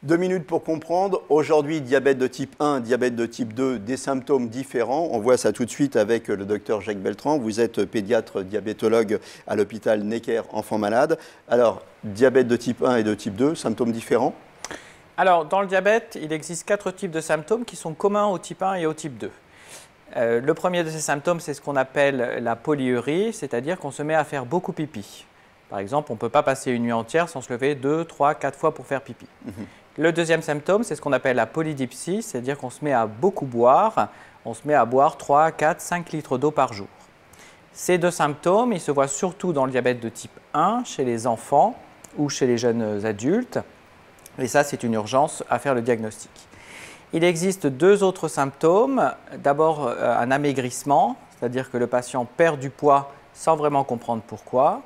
2 minutes pour comprendre. Aujourd'hui, diabète de type 1, diabète de type 2, des symptômes différents. On voit ça tout de suite avec le docteur Jacques Beltran. Vous êtes pédiatre diabétologue à l'hôpital Necker Enfants Malades. Alors, diabète de type 1 et de type 2, symptômes différents? Alors, dans le diabète, il existe 4 types de symptômes qui sont communs au type 1 et au type 2. Le premier de ces symptômes, c'est ce qu'on appelle la polyurie, c'est-à-dire qu'on se met à faire beaucoup pipi. Par exemple, on ne peut pas passer une nuit entière sans se lever 2, 3, 4 fois pour faire pipi. Le deuxième symptôme, c'est ce qu'on appelle la polydipsie, c'est-à-dire qu'on se met à beaucoup boire. On se met à boire 3, 4, 5 litres d'eau par jour. Ces 2 symptômes, ils se voient surtout dans le diabète de type 1, chez les enfants ou chez les jeunes adultes. Et ça, c'est une urgence à faire le diagnostic. Il existe 2 autres symptômes. D'abord, un amaigrissement, c'est-à-dire que le patient perd du poids sans vraiment comprendre pourquoi.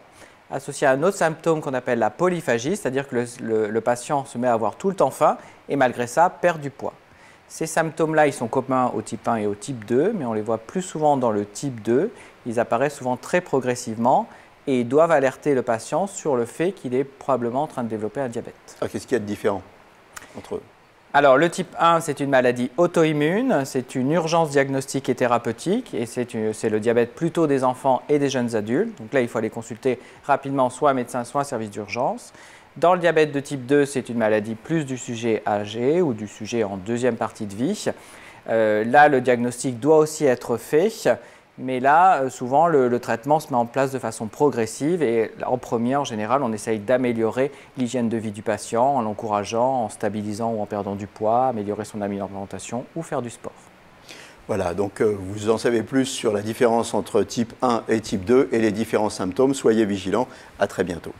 Associé à un autre symptôme qu'on appelle la polyphagie, c'est-à-dire que le patient se met à avoir tout le temps faim et malgré ça perd du poids. Ces symptômes-là, ils sont communs au type 1 et au type 2, mais on les voit plus souvent dans le type 2. Ils apparaissent souvent très progressivement et ils doivent alerter le patient sur le fait qu'il est probablement en train de développer un diabète. Qu'est-ce qu'il y a de différent entre eux? Alors, le type 1, c'est une maladie auto-immune, c'est une urgence diagnostique et thérapeutique, et c'est le diabète plutôt des enfants et des jeunes adultes. Donc là, il faut aller consulter rapidement soit un médecin, soit un service d'urgence. Dans le diabète de type 2, c'est une maladie plus du sujet âgé ou du sujet en deuxième partie de vie. Là, le diagnostic doit aussi être fait. Mais là, souvent, le traitement se met en place de façon progressive et en premier, en général, on essaye d'améliorer l'hygiène de vie du patient en l'encourageant, en stabilisant ou en perdant du poids, améliorer son alimentation ou faire du sport. Voilà, donc vous en savez plus sur la différence entre type 1 et type 2 et les différents symptômes. Soyez vigilants. À très bientôt.